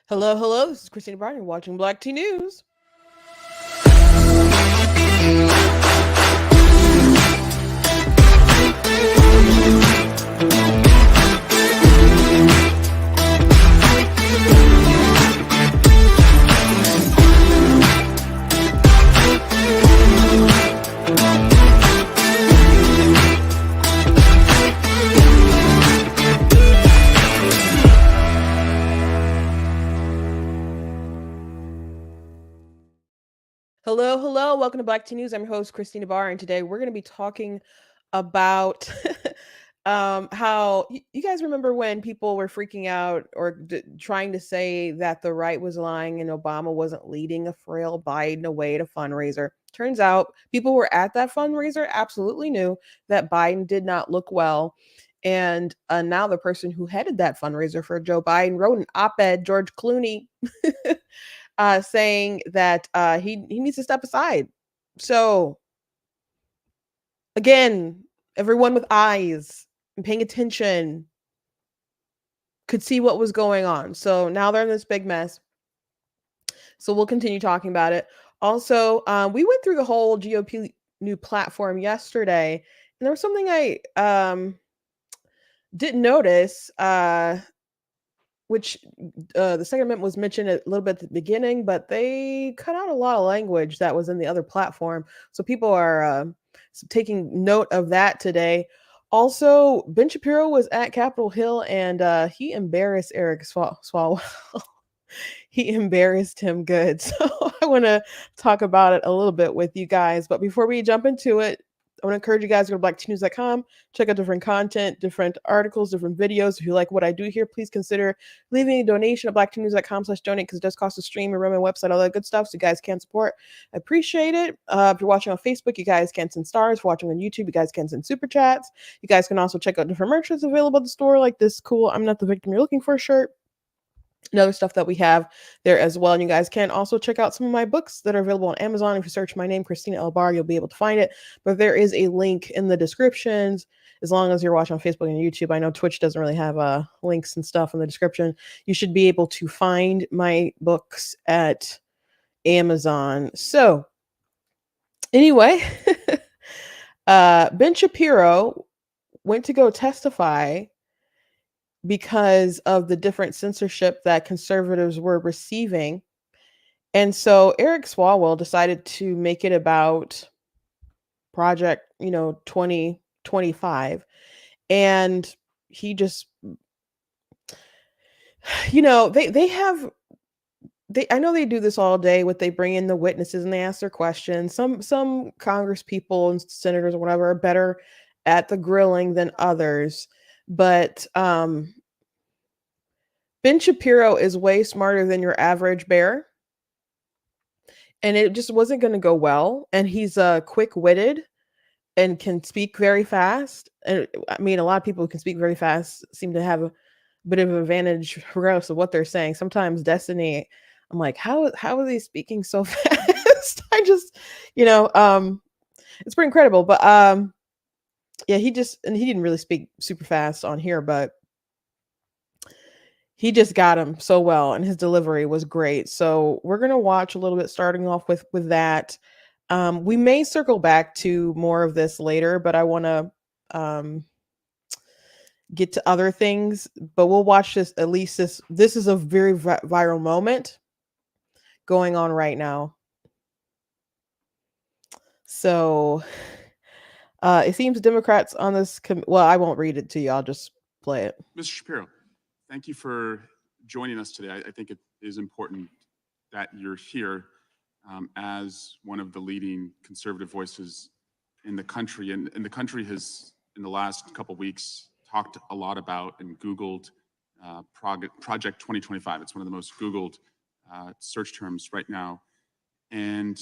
Hello, hello. This is Christina Bryan. You're watching Black Tea News. Hello, hello. Welcome to Black Tea News. I'm your host, Christina Barr, and today we're going to be talking about how you guys remember when people were freaking out or trying to say that the right was lying and Obama wasn't leading a frail Biden away at a fundraiser. Turns out people were at that fundraiser absolutely knew that Biden did not look well. And now the person who headed that fundraiser for Joe Biden wrote an op-ed, George Clooney, saying that he needs to step aside. So again, everyone with eyes and paying attention could see what was going on. So now they're in this big mess. So we'll continue talking about it. Also, we went through the whole GOP new platform yesterday, and there was something I didn't notice, which the Second Amendment was mentioned a little bit at the beginning, but they cut out a lot of language that was in the other platform. So people are taking note of that today. Also, Ben Shapiro was at Capitol Hill and he embarrassed Eric Swalwell. He embarrassed him good. So I want to talk about it a little bit with you guys. But before we jump into it, I want to encourage you guys to go to blacktnews.com, check out different content, different articles, different videos. If you like what I do here, please consider leaving a donation at blacktnews.com/donate because it does cost a stream and run my website, all that good stuff. So you guys can support. I appreciate it. If you're watching on Facebook, you guys can send stars. If you're watching on YouTube, you guys can send super chats. You guys can also check out different merch that's available at the store, like this cool "I'm Not the Victim You're Looking For" shirt and other stuff that we have there as well. And you guys can also check out some of my books that are available on Amazon. If you search my name, Christina L. Barr, you'll be able to find it. But there is a link in the descriptions as long as you're watching on Facebook and YouTube. I know Twitch doesn't really have links and stuff in the description. You should be able to find my books at Amazon. So anyway, Ben Shapiro went to go testify because of the different censorship that conservatives were receiving. And so Eric Swalwell decided to make it about Project, 2025. And he just, I know they do this all day with they bring in the witnesses and they ask their questions. Some Congress people and senators or whatever are better at the grilling than others. But Ben Shapiro is way smarter than your average bear. And it just wasn't going to go well. And he's quick-witted and can speak very fast. And I mean, a lot of people who can speak very fast seem to have a bit of an advantage regardless of what they're saying. Sometimes Destiny, I'm like, how are they speaking so fast? I just, it's pretty incredible. But yeah, he didn't really speak super fast on here, but he just got him so well and his delivery was great. So we're going to watch a little bit starting off with that. We may circle back to more of this later, but I want to get to other things, but we'll watch this. At least this is a very viral moment going on right now. So it seems Democrats on this, well, I won't read it to you. I'll just play it. Mr. Shapiro, thank you for joining us today. I think it is important that you're here as one of the leading conservative voices in the country. And the country has, in the last couple of weeks, talked a lot about and Googled Project 2025. It's one of the most Googled search terms right now. And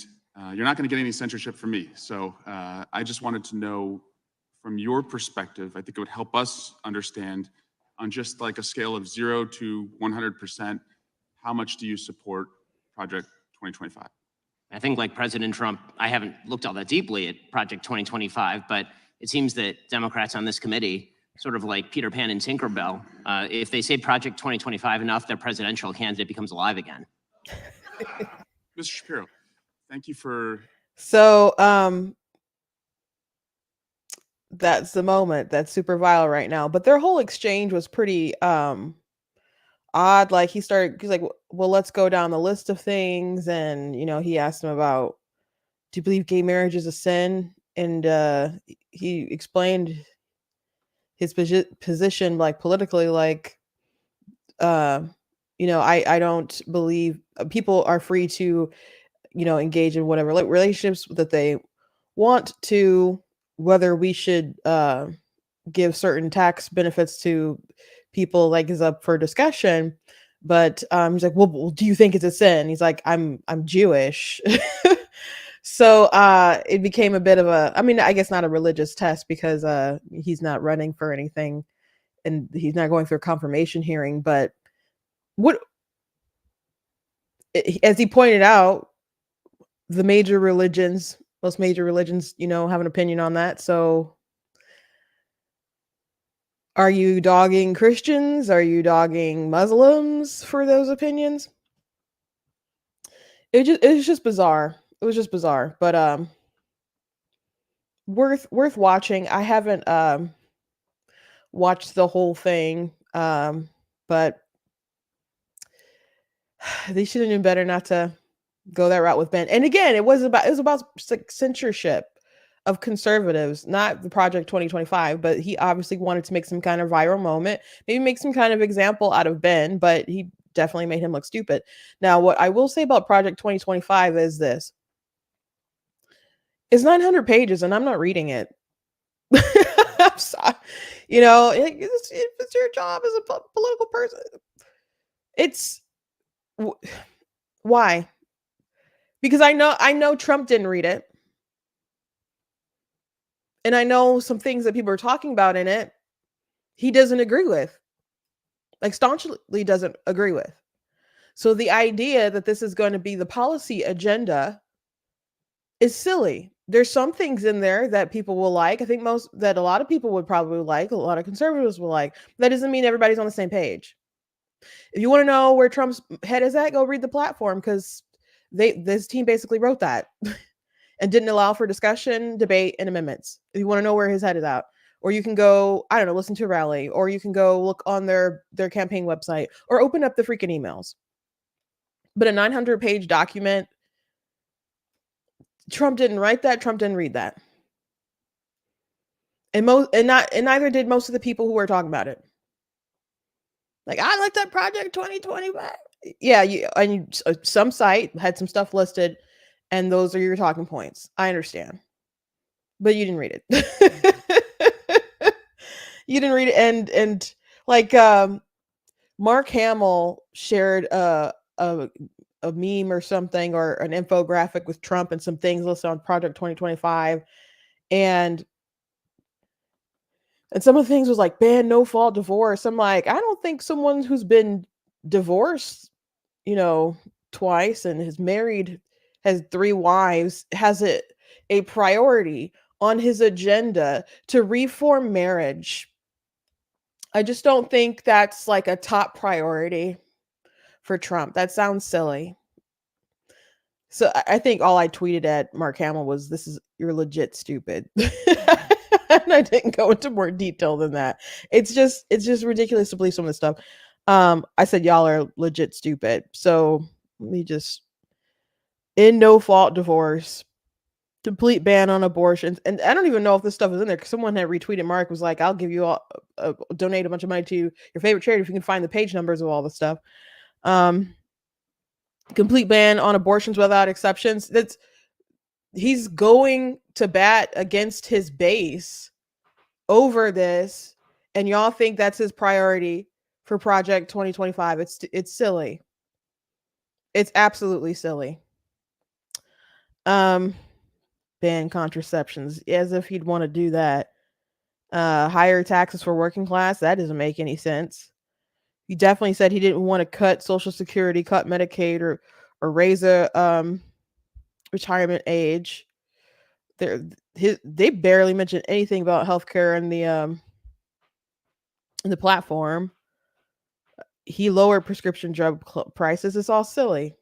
you're not going to get any censorship from me. So I just wanted to know, from your perspective, I think it would help us understand on just like a scale of 0 to 100%, how much do you support Project 2025? I think, like President Trump, I haven't looked all that deeply at Project 2025, but it seems that Democrats on this committee sort of like Peter Pan and Tinkerbell. If they say Project 2025 enough, their presidential candidate becomes alive again. Mr. Shapiro, thank you for. So, that's the moment that's super viral right now. But their whole exchange was pretty odd. Like he's like, well, let's go down the list of things. And, he asked him about, do you believe gay marriage is a sin? And he explained his position, like politically, like, uh, I don't believe people are free to, engage in whatever relationships that they want to, whether we should give certain tax benefits to people, like, is up for discussion. But he's like, well, do you think it's a sin? He's like, I'm Jewish. So it became a bit of a, I mean, I guess not a religious test, because he's not running for anything and he's not going through a confirmation hearing. But what, as he pointed out, the most major religions, have an opinion on that. So are you dogging Christians? Are you dogging Muslims for those opinions? It was just bizarre. It was just bizarre, but worth watching. I haven't watched the whole thing, but they should have known better not to go that route with Ben. And again, it was about censorship of conservatives, not the Project 2025, but he obviously wanted to make some kind of viral moment, maybe make some kind of example out of Ben, but he definitely made him look stupid. Now, what I will say about Project 2025 is this. It's 900 pages and I'm not reading it. I'm sorry. It's your job as a political person. It's why? Because I know Trump didn't read it. And I know some things that people are talking about in it he doesn't agree with. Like, staunchly doesn't agree with. So the idea that this is going to be the policy agenda is silly. There's some things in there that people will like. I think that a lot of people would probably like, a lot of conservatives will like. That doesn't mean everybody's on the same page. If you want to know where Trump's head is at, go read the platform, because this team basically wrote that and didn't allow for discussion, debate, and amendments. If you want to know where his head is at. Or you can go, I don't know, listen to a rally, or you can go look on their campaign website, or open up the freaking emails. But a 900-page document, Trump didn't write that, Trump didn't read that. And neither did most of the people who were talking about it. Like, I looked at Project 2025. Yeah, some site had some stuff listed, and those are your talking points. I understand. But you didn't read it. You didn't read it, and like Mark Hamill shared a meme or something, or an infographic with Trump and some things listed on Project 2025, and some of the things was like ban no fault divorce. I'm like, I don't think someone who's been divorced, twice and is married, has 3 wives, has it a priority on his agenda to reform marriage. I just don't think that's like a top priority for Trump. That sounds silly. So I think all I tweeted at Mark Hamill was, you're legit stupid. And I didn't go into more detail than that. It's just ridiculous to believe some of this stuff. I said, y'all are legit stupid. So let me just, in no fault divorce, complete ban on abortions. And I don't even know if this stuff is in there, because someone had retweeted Mark, was like, I'll give you all, donate a bunch of money to your favorite charity if you can find the page numbers of all the stuff. Complete ban on abortions without exceptions. He's going to bat against his base over this, and y'all think that's his priority for Project 2025. It's silly. It's absolutely silly. Ban contraceptions, as if he'd want to do that. Higher taxes for working class, that doesn't make any sense. He definitely said he didn't want to cut Social Security, cut Medicaid, or raise a retirement age. They barely mentioned anything about healthcare in the in the platform. He lowered prescription drug prices. It's all silly.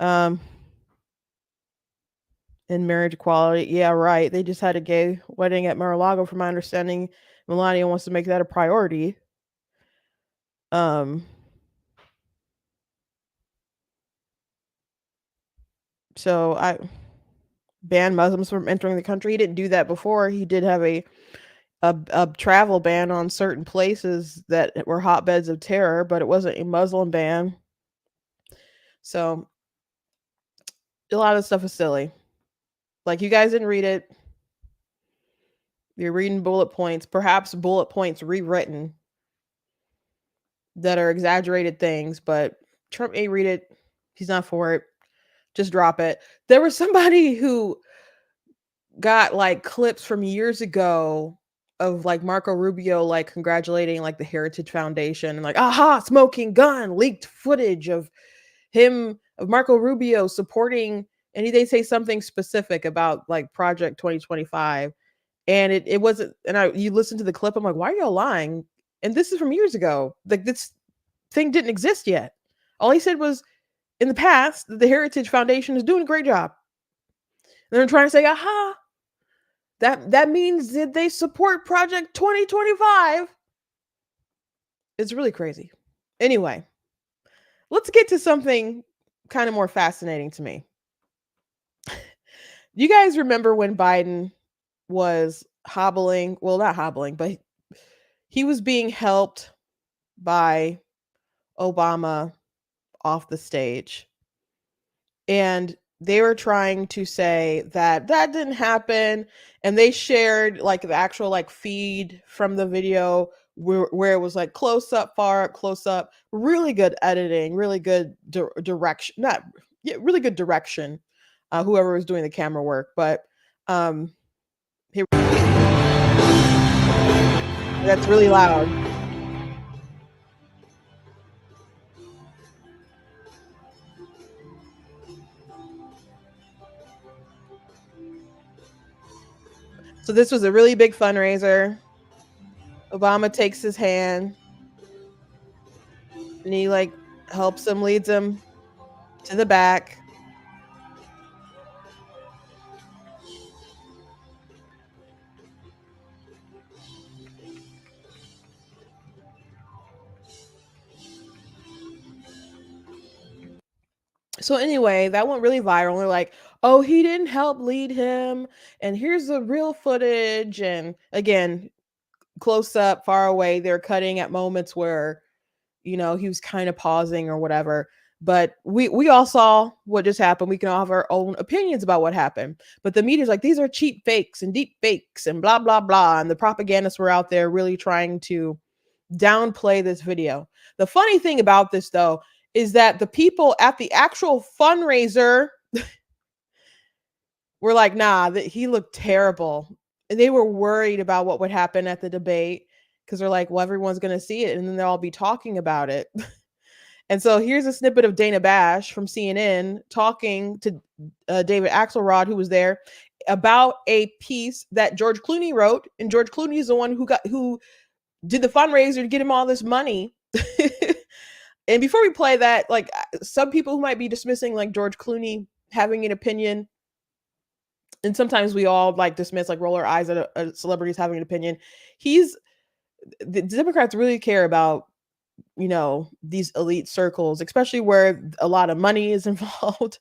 Um, and marriage equality, yeah, right. They just had a gay wedding at Mar-a-Lago, from my understanding. Melania wants to make that a priority. Um, so I ban Muslims from entering the country. He didn't do that before. He did have a travel ban on certain places that were hotbeds of terror, but it wasn't a Muslim ban. So a lot of stuff is silly. Like, you guys didn't read it. You're reading bullet points, perhaps bullet points rewritten that are exaggerated things, but Trump ain't read it. He's not for it. Just drop it. There was somebody who got like clips from years ago of like Marco Rubio like congratulating like the Heritage Foundation and like, aha, smoking gun, leaked footage of him, of Marco Rubio supporting, and they say something specific about like Project 2025. And it wasn't, and you listen to the clip, I'm like, why are y'all lying? And this is from years ago. Like, this thing didn't exist yet. All he said was, in the past, the Heritage Foundation is doing a great job. And they're trying to say, aha, that means that they support Project 2025. It's really crazy. Anyway, let's get to something kind of more fascinating to me. You guys remember when Biden was hobbling? Well, not hobbling, but he was being helped by Obama off the stage. And they were trying to say that that didn't happen. And they shared like the actual like feed from the video where it was like close up, far up, close up. Really good editing, really good direction. Not yeah, really good direction. Whoever was doing the camera work, but here, that's really loud. So this was a really big fundraiser. Obama takes his hand and he like helps him, leads him to the back. So anyway, that went really viral. They're like, "Oh, he didn't help lead him, and here's the real footage." And again, close up, far away, they're cutting at moments where he was kind of pausing or whatever. But we all saw what just happened. We can all have our own opinions about what happened. But the media's like, these are cheap fakes and deep fakes and blah blah blah. And the propagandists were out there really trying to downplay this video. The funny thing about this, though, is that the people at the actual fundraiser were like, nah, that he looked terrible. And they were worried about what would happen at the debate because they're like, well, everyone's going to see it and then they'll all be talking about it. And so here's a snippet of Dana Bash from CNN talking to David Axelrod, who was there, about a piece that George Clooney wrote. And George Clooney is the one who did the fundraiser to get him all this money. And before we play that, like, some people who might be dismissing like George Clooney having an opinion, and sometimes we all like dismiss, like roll our eyes at celebrities having an opinion. The Democrats really care about these elite circles, especially where a lot of money is involved.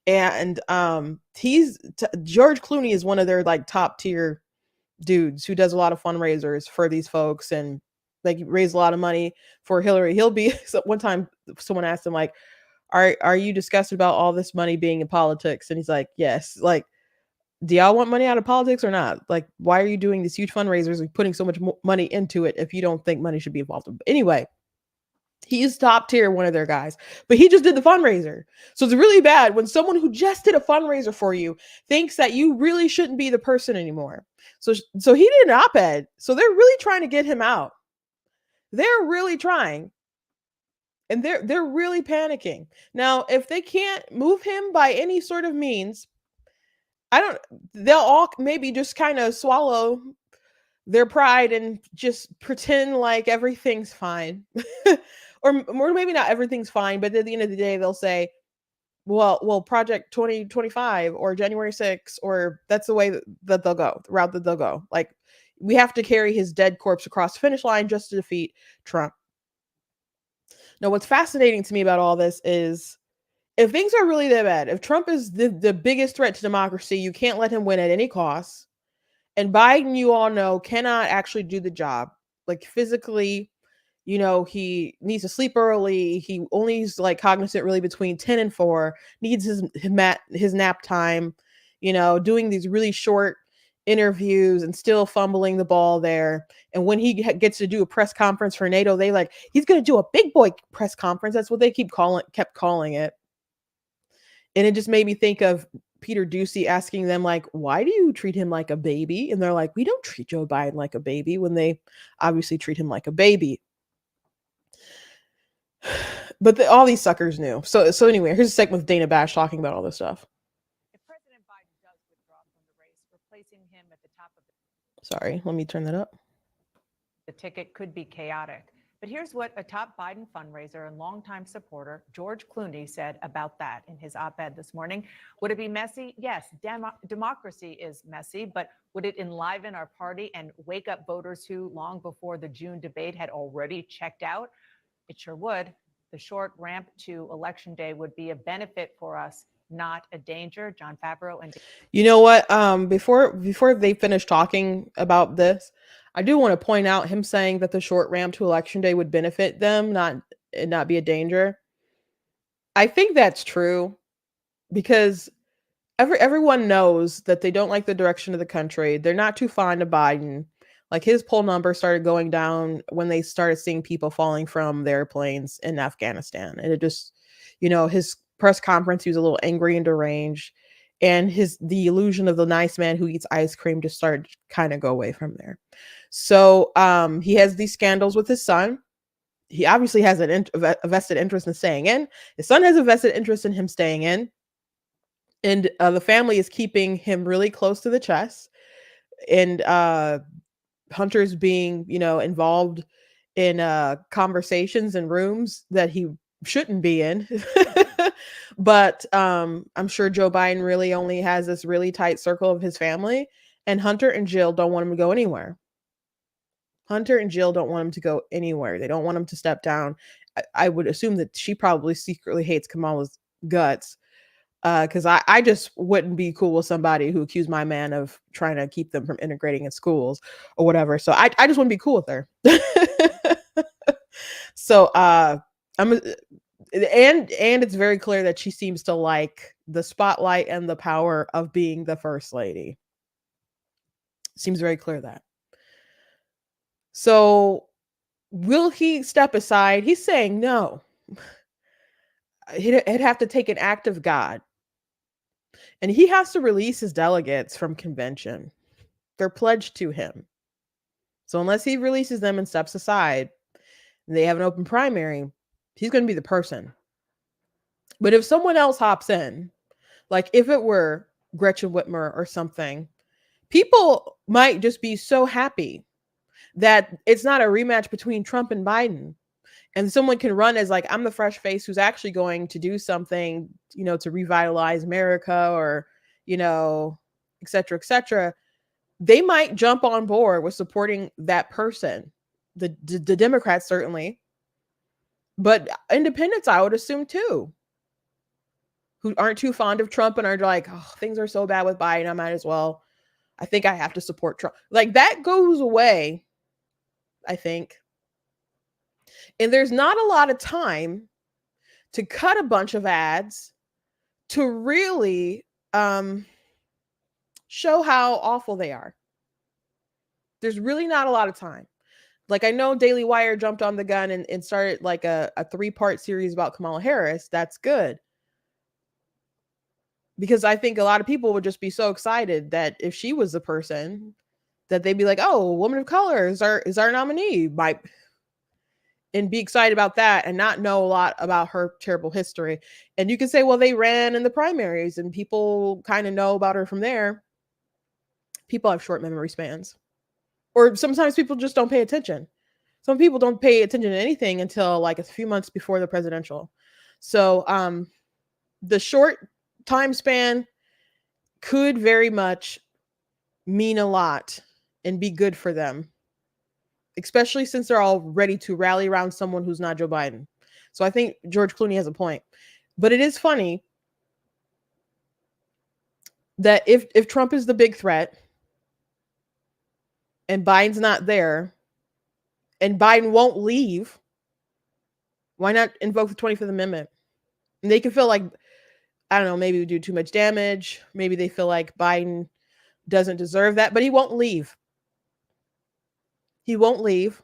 And George Clooney is one of their like top tier dudes who does a lot of fundraisers for these folks and like raise a lot of money for Hillary. He'll be so one time someone asked him like, are you disgusted about all this money being in politics? And he's like, yes. Like, do y'all want money out of politics or not? Like, why are you doing these huge fundraisers and putting so much money into it if you don't think money should be involved? Anyway, he's top tier, one of their guys, but he just did the fundraiser. So it's really bad when someone who just did a fundraiser for you thinks that you really shouldn't be the person anymore. So he did an op-ed. So they're really trying to get him out. They're really trying. And they're really panicking. Now, if they can't move him by any sort of means, they'll all maybe just kind of swallow their pride and just pretend like everything's fine. Or maybe not everything's fine, but at the end of the day, they'll say, well, Project 2025 or January 6th, or that's the way that they'll go, the route that they'll go. Like, we have to carry his dead corpse across the finish line just to defeat Trump. Now, what's fascinating to me about all this is, if things are really that bad, if Trump is the biggest threat to democracy, you can't let him win at any cost. And Biden, you all know, cannot actually do the job. Like, physically, he needs to sleep early. He only is like cognizant really between 10 and 4, needs his nap time, doing these really short interviews and still fumbling the ball there. And when he gets to do a press conference for NATO, he's going to do a big boy press conference. That's what they kept calling it. And it just made me think of Peter Doocy asking them, like, why do you treat him like a baby? And they're like, we don't treat Joe Biden like a baby, when they obviously treat him like a baby. But all these suckers knew. So anyway, here's a segment with Dana Bash talking about all this stuff. If President Biden does withdraw from the race, replacing him at the top of Sorry, let me turn that up. the ticket could be chaotic. But here's what a top Biden fundraiser and longtime supporter, George Clooney, said about that in his op-ed this morning. Would it be messy? Yes, democracy is messy, but would it enliven our party and wake up voters who, long before the June debate, had already checked out? It sure would. The short ramp to Election Day would be a benefit for us, not a danger. John Favreau and you know what? Before they finish talking about this, I do want to point out him saying that the short ramp to Election Day would benefit them, not be a danger. I think that's true, because everyone knows that they don't like the direction of the country. They're not too fond of Biden. Like, his poll number started going down when they started seeing people falling from their planes in Afghanistan. And it just, his press conference, he was a little angry and deranged. And the illusion of the nice man who eats ice cream just started to kind of go away from there. So he has these scandals with his son. He obviously has a vested interest in staying in. His son has a vested interest in him staying in. And the family is keeping him really close to the chest. And Hunter's being, involved in conversations and rooms that he shouldn't be in. But I'm sure Joe Biden really only has this really tight circle of his family. And Hunter and Jill don't want him to go anywhere. Hunter and Jill don't want him to go anywhere. They don't want him to step down. I would assume that she probably secretly hates Kamala's guts. Because I just wouldn't be cool with somebody who accused my man of trying to keep them from integrating in schools or whatever. So I just wouldn't be cool with her. So and it's very clear that she seems to like the spotlight and the power of being the first lady. Seems very clear that. So will he step aside? He's saying no. He'd have to take an act of God. And he has to release his delegates from convention. They're pledged to him. So unless he releases them and steps aside, and they have an open primary, he's going to be the person. But if someone else hops in, like if it were Gretchen Whitmer or something, people might just be so happy that it's not a rematch between Trump and Biden. And someone can run as like, I'm the fresh face who's actually going to do something, to revitalize America, or, et cetera, et cetera. They might jump on board with supporting that person. The Democrats certainly, but independents, I would assume too, who aren't too fond of Trump and are like, oh, things are so bad with Biden, I might as well. I think I have to support Trump. Like, that goes away, I think. And there's not a lot of time to cut a bunch of ads to really show how awful they are. There's really not a lot of time. Like, I know Daily Wire jumped on the gun and started like a 3-part series about Kamala Harris. That's good. Because I think a lot of people would just be so excited that if she was the person, that they'd be like, oh, woman of color is our nominee. And be excited about that and not know a lot about her terrible history. And you can say, well, they ran in the primaries and people kind of know about her from there. People have short memory spans. Or sometimes people just don't pay attention. Some people don't pay attention to anything until like a few months before the presidential. So the short time span could very much mean a lot and be good for them, especially since they're all ready to rally around someone who's not Joe Biden. So I think George Clooney has a point. But it is funny that if Trump is the big threat and Biden's not there and Biden won't leave, why not invoke the 25th Amendment? And they can feel like, I don't know, maybe we do too much damage. Maybe they feel like Biden doesn't deserve that, but he won't leave. He won't leave.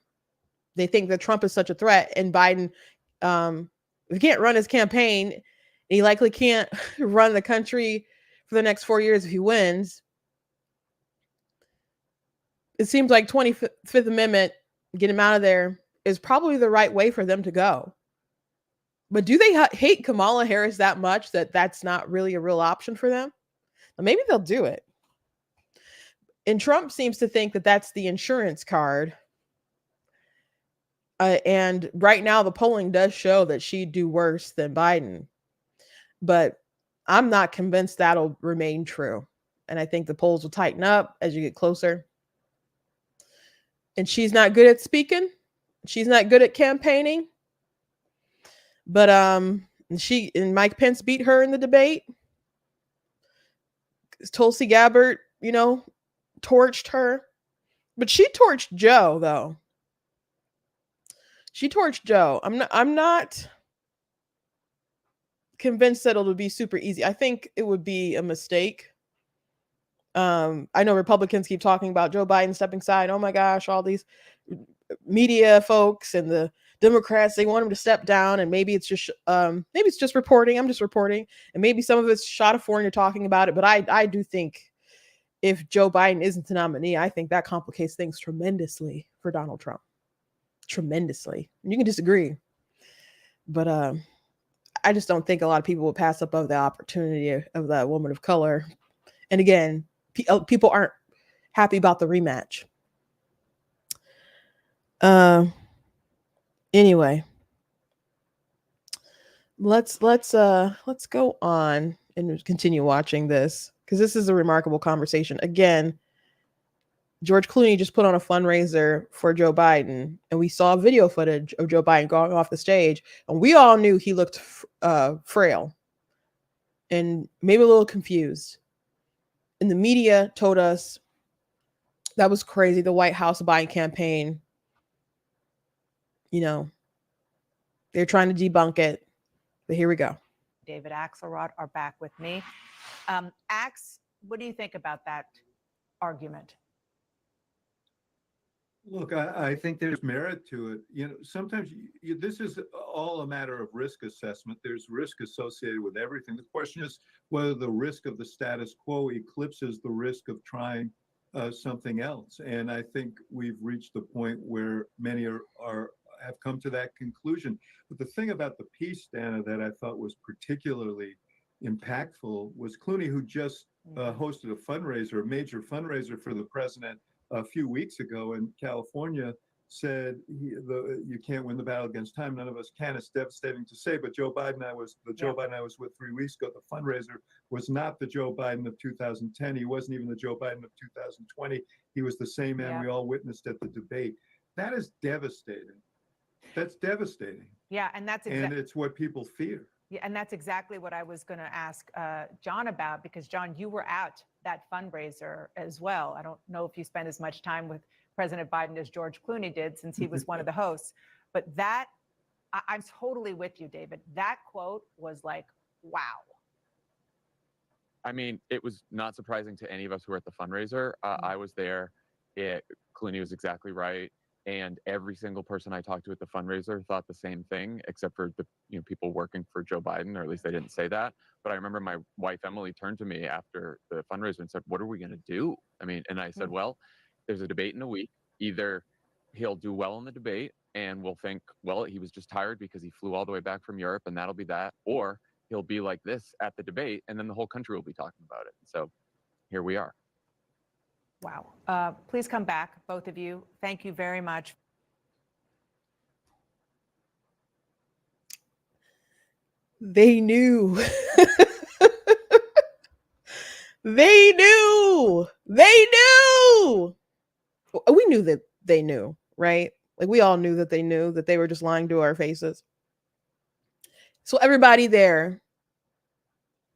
They think that Trump is such a threat, and Biden, he can't run his campaign. And he likely can't run the country for the next 4 years if he wins. It seems like 25th Amendment, get him out of there, is probably the right way for them to go. But do they hate Kamala Harris that much that that's not really a real option for them? Well, maybe they'll do it. And Trump seems to think that that's the insurance card. And right now, the polling does show that she'd do worse than Biden. But I'm not convinced that'll remain true. And I think the polls will tighten up as you get closer. And she's not good at speaking. She's not good at campaigning. But she and Mike Pence beat her in the debate. Tulsi Gabbard, torched her. But she torched Joe, though. She torched Joe. I'm not convinced that it'll be super easy. I think it would be a mistake. I know Republicans keep talking about Joe Biden stepping aside. Oh my gosh, all these media folks and the Democrats, they want him to step down, and maybe it's just reporting. I'm just reporting, and maybe some of it's shot of foreign. You're talking about it, but I do think if Joe Biden isn't the nominee, I think that complicates things tremendously for Donald Trump. Tremendously. You can disagree, but I just don't think a lot of people will pass up of the opportunity of that woman of color. And again, people aren't happy about the rematch. Anyway, let's go on and continue watching this, because this is a remarkable conversation. Again, George Clooney just put on a fundraiser for Joe Biden, and we saw video footage of Joe Biden going off the stage, and we all knew he looked frail and maybe a little confused. And the media told us that was crazy. The White House Biden campaign, they're trying to debunk it. But here we go. David Axelrod are back with me. Ax, what do you think about that argument? Look, I think there's merit to it. Sometimes this is all a matter of risk assessment. There's risk associated with everything. The question is whether the risk of the status quo eclipses the risk of trying something else. And I think we've reached the point where many have come to that conclusion. But the thing about the piece, Dana, that I thought was particularly impactful was Clooney, who just hosted a major fundraiser for the president a few weeks ago in California, said you can't win the battle against time. None of us can. It's devastating to say, but Joe Biden I was with 3 weeks ago. The fundraiser was not the Joe Biden of 2010. He wasn't even the Joe Biden of 2020. He was the same man we all witnessed at the debate. That is devastating. That's devastating. Yeah, and and it's what people fear. Yeah, and that's exactly what I was going to ask John about, because John, you were at that fundraiser as well. I don't know if you spent as much time with President Biden as George Clooney did, since he was one of the hosts. But I'm totally with you, David. That quote was like, wow. I mean, it was not surprising to any of us who were at the fundraiser. I was there. Clooney was exactly right. And every single person I talked to at the fundraiser thought the same thing, except for the people working for Joe Biden, or at least they didn't say that. But I remember my wife, Emily, turned to me after the fundraiser and said, "What are we going to do?" And I said, well, there's a debate in a week. Either he'll do well in the debate and we'll think, well, he was just tired because he flew all the way back from Europe and that'll be that. Or he'll be like this at the debate and then the whole country will be talking about it. So here we are. Wow. Please come back, both of you. Thank you very much. They knew. They knew. They knew. We knew that they knew, right? Like we all knew that they were just lying to our faces. So everybody there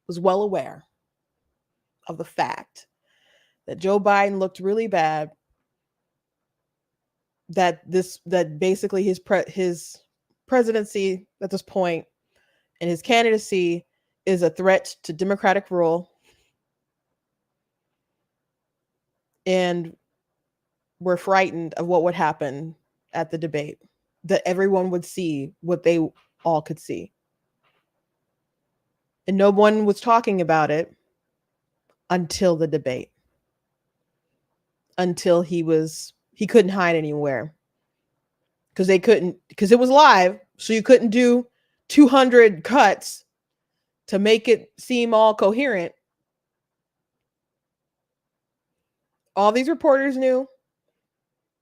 was well aware of the fact that Joe Biden looked really bad, that basically his presidency at this point and his candidacy is a threat to democratic rule, and we're frightened of what would happen at the debate, that everyone would see what they all could see. And no one was talking about it until the debate, until he couldn't hide anywhere, because it was live, so you couldn't do 200 cuts to make it seem all coherent. All these reporters knew,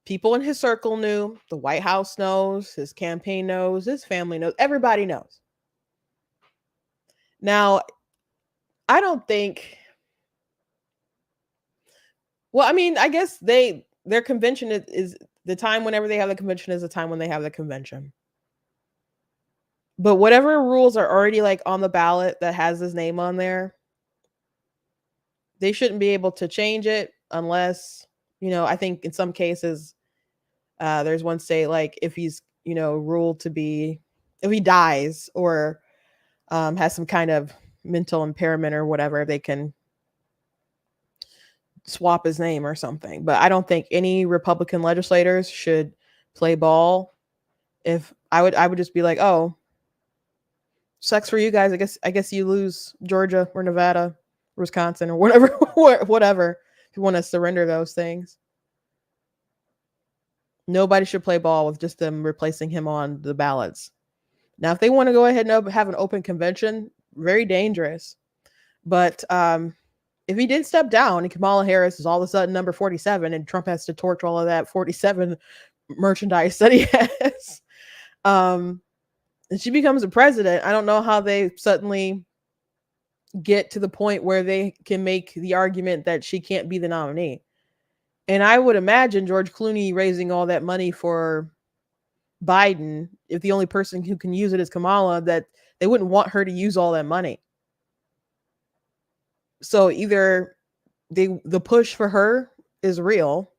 people in his circle knew, the White House knows, his campaign knows, his family knows, everybody knows. Now, I don't think, well, I mean, I guess their convention is the time whenever they have the convention is the time when they have the convention. But whatever rules are already like on the ballot that has his name on there, they shouldn't be able to change it unless, I think in some cases, there's one state, like if he's, ruled to be, if he dies or has some kind of mental impairment or whatever, they can swap his name or something. But I don't think any Republican legislators should play ball. If I would just be like, oh, sucks for you guys. I guess you lose Georgia or Nevada, Wisconsin or whatever, whatever. If you want to surrender those things, nobody should play ball with just them replacing him on the ballots. Now, if they want to go ahead and have an open convention, very dangerous. But if he did step down and Kamala Harris is all of a sudden number 47 and Trump has to torch all of that 47 merchandise that he has, and she becomes a president, I don't know how they suddenly get to the point where they can make the argument that she can't be the nominee. And I would imagine George Clooney raising all that money for Biden, if the only person who can use it is Kamala, that they wouldn't want her to use all that money. So either the push for her is real,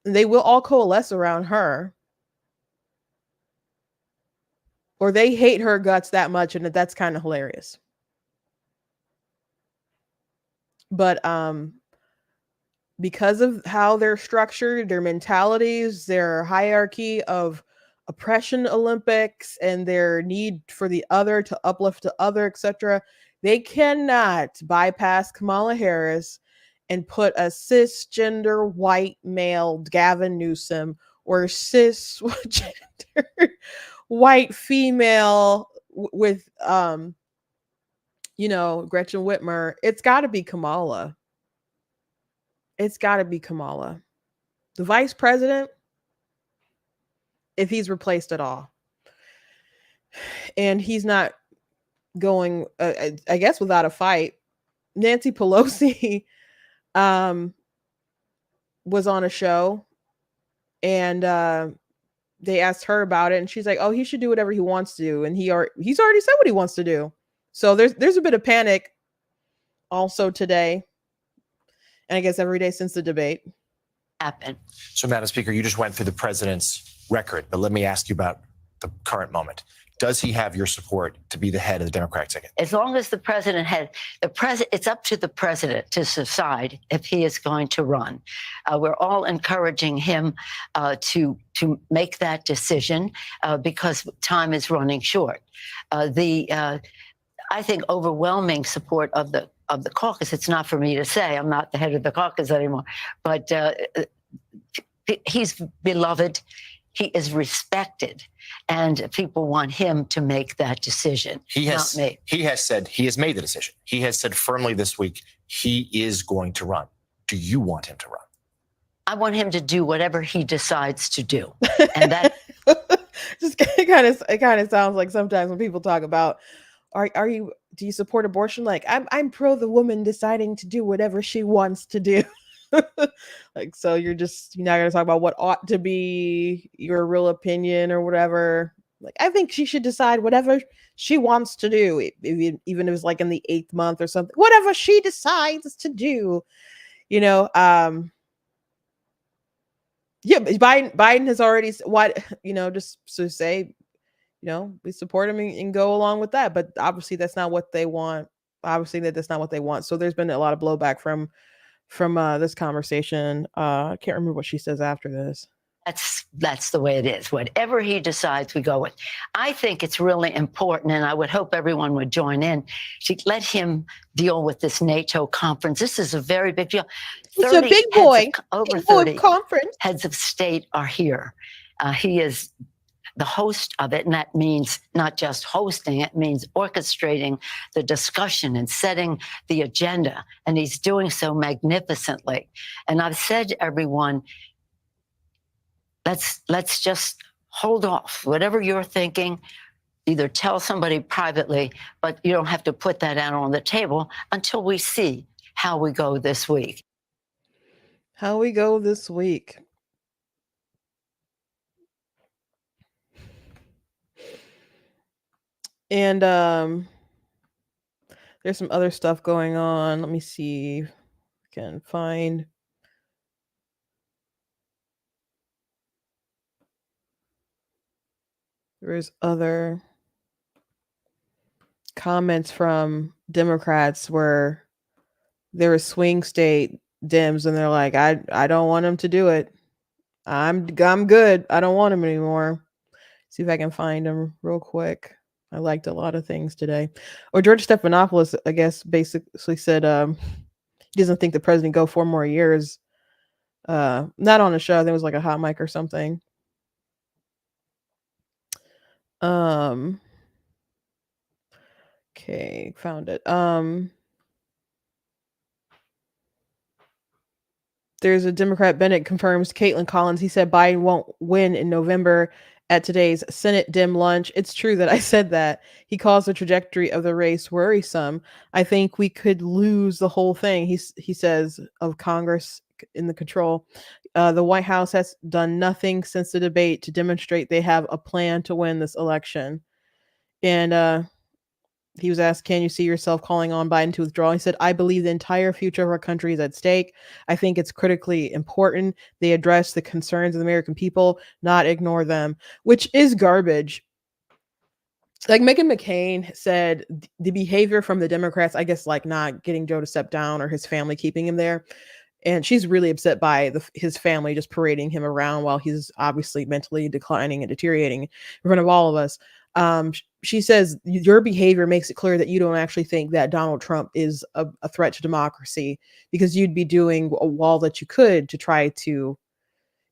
and they will all coalesce around her, or they hate her guts that much, and that's kind of hilarious. But because of how they're structured, their mentalities, their hierarchy of oppression Olympics, and their need for the other to uplift the other, etc., they cannot bypass Kamala Harris and put a cisgender white male Gavin Newsom or cisgender white female with Gretchen Whitmer. It's got to be Kamala. It's got to be Kamala. The vice president, if he's replaced at all. And he's not going, I guess, without a fight. Nancy Pelosi was on a show, and they asked her about it, and she's like, oh, he should do whatever he wants to do. And he's already said what he wants to do. So there's a bit of panic also today, and I guess every day since the debate happened. So, Madam Speaker, you just went through the president's record, but let me ask you about the current moment. Does he have your support to be the head of the Democratic ticket? As long as the president it's up to the president to decide if he is going to run. We're all encouraging him to make that decision because time is running short. I think overwhelming support of the caucus. It's not for me to say. I'm not the head of the caucus anymore, but he's beloved. He is respected, and people want him to make that decision. Not me. He has said he has made the decision. He has said firmly this week he is going to run. Do you want him to run? I want him to do whatever he decides to do. And that just it kind of sounds like sometimes when people talk about do you support abortion? Like I'm pro the woman deciding to do whatever she wants to do. Like, so you're not going to talk about what ought to be your real opinion or whatever. Like, I think she should decide whatever she wants to do, even if it's like in the 8th month or something, whatever she decides to do, you know. Yeah, Biden has already just to say, we support him and go along with that. But obviously that's not what they want. Obviously that's not what they want. So there's been a lot of blowback from this conversation. I can't remember what she says after this. that's the way it is. Whatever he decides, we go with. I think it's really important, and I would hope everyone would join in to let him deal with this NATO conference. This is a very big deal. It's a big boy. Over big boy 30 conference. Heads of state are here. He is the host of it, and that means not just hosting, it means orchestrating the discussion and setting the agenda, and he's doing so magnificently. And I've said to everyone, let's just hold off. Whatever you're thinking, either tell somebody privately, but you don't have to put that out on the table until we see how we go this week. How we go this week. And there's some other stuff going on. Let me see if I can find. There's other comments from Democrats where there were swing state Dems and they're like, I don't want him to do it. I'm good. I don't want him anymore. See if I can find him real quick. I liked a lot of things today. Or George Stephanopoulos, I guess, basically said he doesn't think the president go 4 more years. Not on a show. I think it was like a hot mic or something. Okay, found it. There's a Democrat, Bennett confirms Caitlin Collins. He said Biden won't win in November at today's Senate Dem lunch. It's true that I said that. He calls the trajectory of the race worrisome. I think we could lose the whole thing, he says, of Congress in the control. The White House has done nothing since the debate to demonstrate they have a plan to win this election. And he was asked, can you see yourself calling on Biden to withdraw? He said, I believe the entire future of our country is at stake. I think it's critically important they address the concerns of the American people, not ignore them, which is garbage. Like Meghan McCain said, the behavior from the Democrats, I guess, like not getting Joe to step down or his family keeping him there. And she's really upset by his family just parading him around while he's obviously mentally declining and deteriorating in front of all of us. She says your behavior makes it clear that you don't actually think that Donald Trump is a threat to democracy, because you'd be doing all that you could to try to,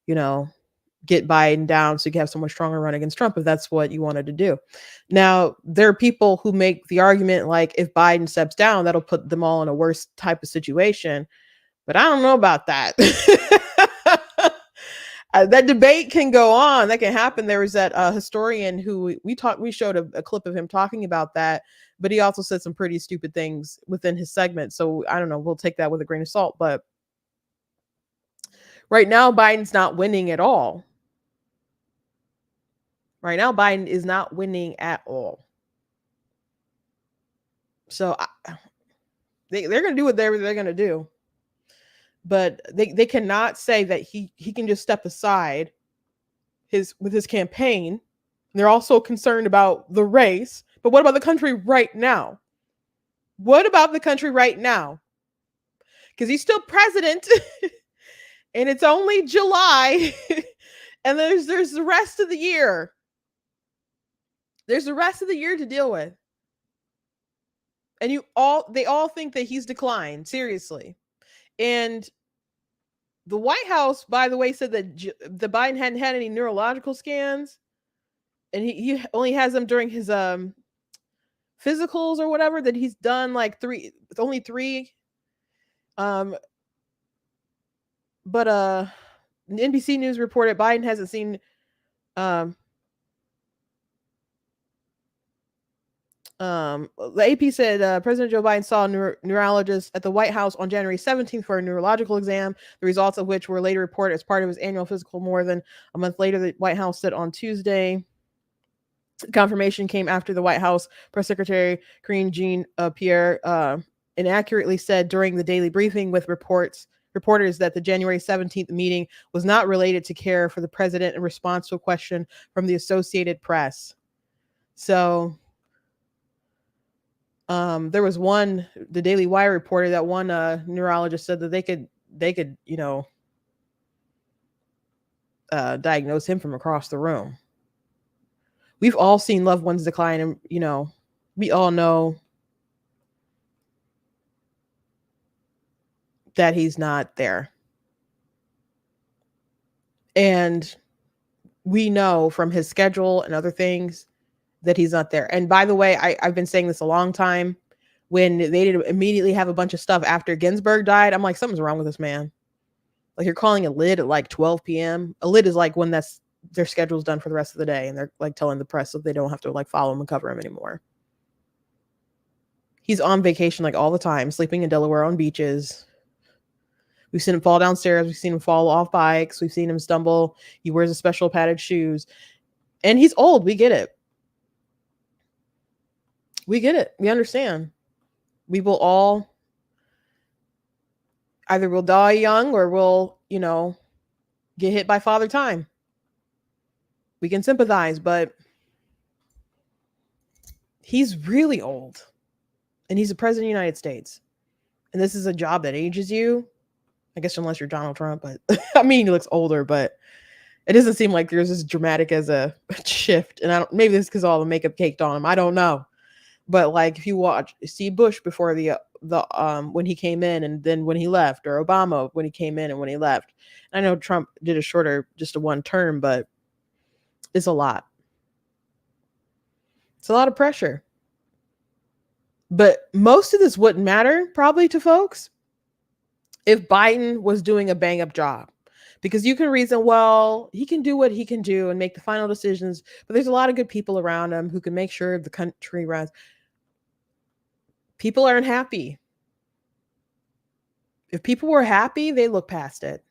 get Biden down so you can have someone stronger run against Trump if that's what you wanted to do. Now, there are people who make the argument like if Biden steps down, that'll put them all in a worse type of situation. But I don't know about that. That debate can go on. That can happen. There was that historian who we showed a clip of him talking about that, but he also said some pretty stupid things within his segment. So I don't know. We'll take that with a grain of salt. But right now, Biden's not winning at all. Right now, Biden is not winning at all. So they're going to do whatever they're going to do. But they cannot say that he can just step aside with his campaign. They're also concerned about the race. But what about the country right now? What about the country right now? Because he's still president and it's only July and there's the rest of the year. There's the rest of the year to deal with. And they all think that he's declined, seriously. And the White House, by the way, said that the Biden hadn't had any neurological scans, and he only has them during his physicals or whatever, that he's done like only 3. But NBC News reported Biden hasn't seen the AP said President Joe Biden saw a neurologist at the White House on January 17th for a neurological exam, the results of which were later reported as part of his annual physical. More than a month later, the White House said on Tuesday. Confirmation came after the White House press secretary Karine Jean-Pierre inaccurately said during the daily briefing with reporters that the January 17th meeting was not related to care for the president in response to a question from the Associated Press. So there was the Daily Wire reported that one neurologist said that they could diagnose him from across the room. We've all seen loved ones decline, and we all know that he's not there. And we know from his schedule and other things that he's not there. And by the way, I've been saying this a long time. When they didn't immediately have a bunch of stuff after Ginsburg died, I'm like, something's wrong with this man. Like, you're calling a lid at like 12 p.m. A lid is like when their schedule's done for the rest of the day, and they're like telling the press that they don't have to like follow him and cover him anymore. He's on vacation like all the time, sleeping in Delaware on beaches. We've seen him fall downstairs. We've seen him fall off bikes. We've seen him stumble. He wears a special padded shoes. And he's old. We get it. We get it. We understand. We will all either we'll die young or we'll, get hit by Father Time. We can sympathize, but he's really old. And he's the president of the United States. And this is a job that ages you. I guess unless you're Donald Trump, but I mean, he looks older, but it doesn't seem like there's as dramatic as a shift. And maybe this is because all the makeup caked on him. I don't know. But like, if you see Bush before the when he came in and then when he left, or Obama when he came in and when he left. I know Trump did just a one term, but it's a lot. It's a lot of pressure. But most of this wouldn't matter probably to folks if Biden was doing a bang up job, because you can reason, well, he can do what he can do and make the final decisions, but there's a lot of good people around him who can make sure the country runs. People aren't happy. If people were happy, they look past it,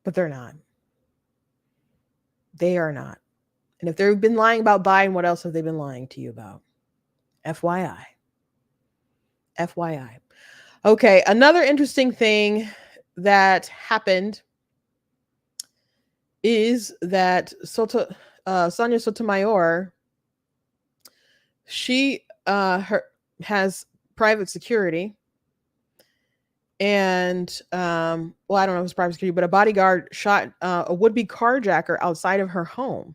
but they're not. They are not. And if they've been lying about Biden, what else have they been lying to you about? FYI. FYI. Okay, another interesting thing that happened is that Sonia Sotomayor, she has private security, and well, I don't know if it's private security, but a bodyguard shot a would-be carjacker outside of her home.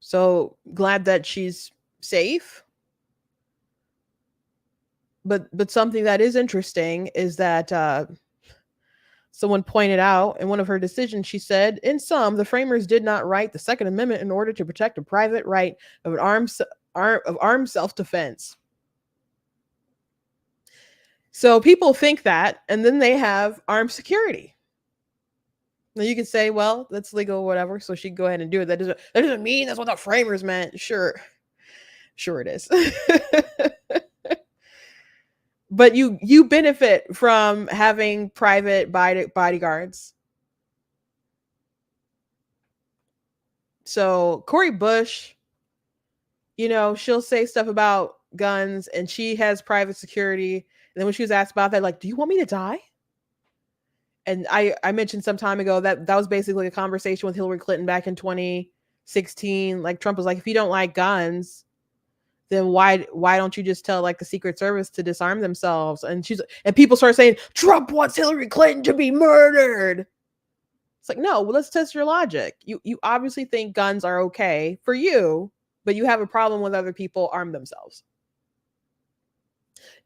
So glad that she's safe. But something that is interesting is that someone pointed out in one of her decisions, she said, in sum, the framers did not write the Second Amendment in order to protect a private right of armed self-defense. So people think that, and then they have armed security. Now you can say, well, that's legal or whatever, so she can go ahead and do it. That doesn't mean that's what the framers meant. Sure it is. But you benefit from having private bodyguards. So Cori Bush, she'll say stuff about guns, and she has private security. And then when she was asked about that, like, do you want me to die? And I mentioned some time ago that was basically a conversation with Hillary Clinton back in 2016. Like, Trump was like, if you don't like guns, then why don't you just tell like the Secret Service to disarm themselves? And people start saying Trump wants Hillary Clinton to be murdered. It's like, no, well, let's test your logic. You obviously think guns are okay for you, but you have a problem with other people arm themselves.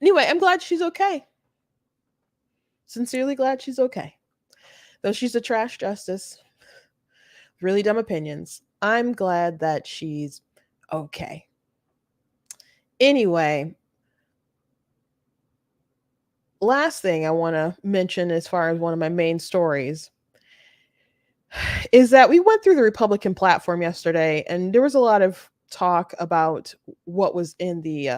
Anyway, I'm glad she's okay. Sincerely glad she's okay. Though she's a trash justice, really dumb opinions, I'm glad that she's okay. Anyway, last thing I want to mention as far as one of my main stories is that we went through the Republican platform yesterday, and there was a lot of talk about what was in the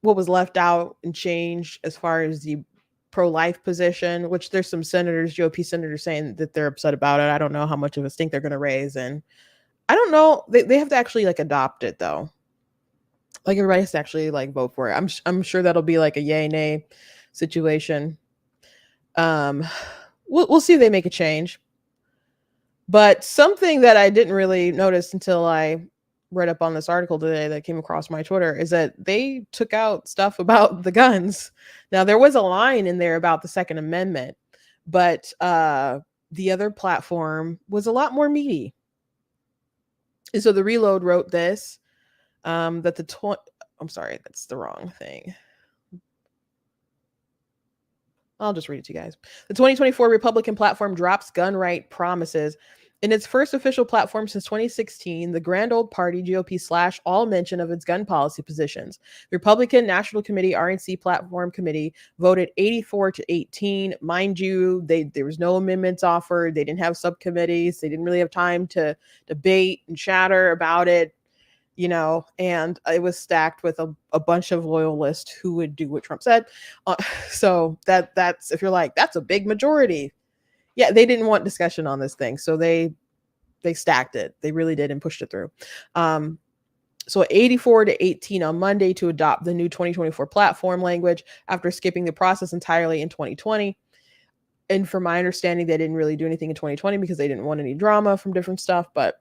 what was left out and changed as far as the pro-life position, which there's some senators, GOP senators, saying that they're upset about it. I don't know how much of a stink they're going to raise, and I don't know. They have to actually like adopt it though. Like everybody has to actually like vote for it. I'm sure that'll be like a yay nay situation. Um, we'll see if they make a change. But something that I didn't really notice until I read up on this article today that came across my Twitter is that they took out stuff about the guns. Now there was a line in there about the Second Amendment, but the other platform was a lot more meaty. And so the Reload wrote this that I'm sorry, that's the wrong thing. I'll just read it to you guys. The 2024 Republican platform drops gun right promises. In its first official platform since 2016, the grand old party, GOP, slashed all mention of its gun policy positions. The Republican National Committee, RNC Platform Committee, voted 84-18. Mind you, there was no amendments offered. They didn't have subcommittees. They didn't really have time to debate and chatter about it. And it was stacked with a bunch of loyalists who would do what Trump said. So that's, if you're like, that's a big majority. Yeah, they didn't want discussion on this thing. So they stacked it. They really did and pushed it through. So 84-18 on Monday to adopt the new 2024 platform language after skipping the process entirely in 2020. And from my understanding, they didn't really do anything in 2020 because they didn't want any drama from different stuff. But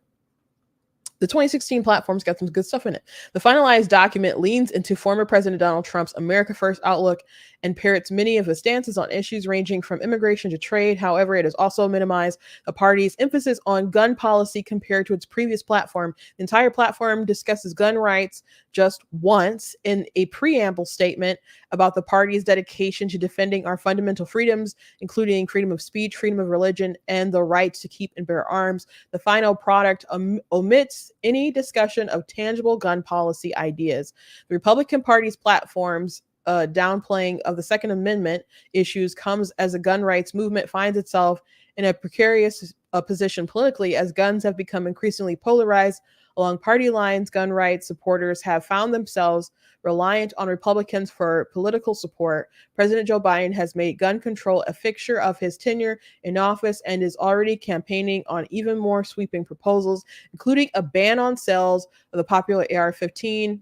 the 2016 platform's got some good stuff in it. The finalized document leans into former President Donald Trump's America First outlook and parrots many of his stances on issues ranging from immigration to trade. However, it has also minimized the party's emphasis on gun policy compared to its previous platform. The entire platform discusses gun rights just once in a preamble statement about the party's dedication to defending our fundamental freedoms, including freedom of speech, freedom of religion, and the right to keep and bear arms. The final product omits any discussion of tangible gun policy ideas. The Republican Party's platform's downplaying of the Second Amendment issues comes as the gun rights movement finds itself in a precarious position politically as guns have become increasingly polarized along party lines. Gun rights supporters have found themselves reliant on Republicans for political support. President Joe Biden has made gun control a fixture of his tenure in office and is already campaigning on even more sweeping proposals, including a ban on sales of the popular AR-15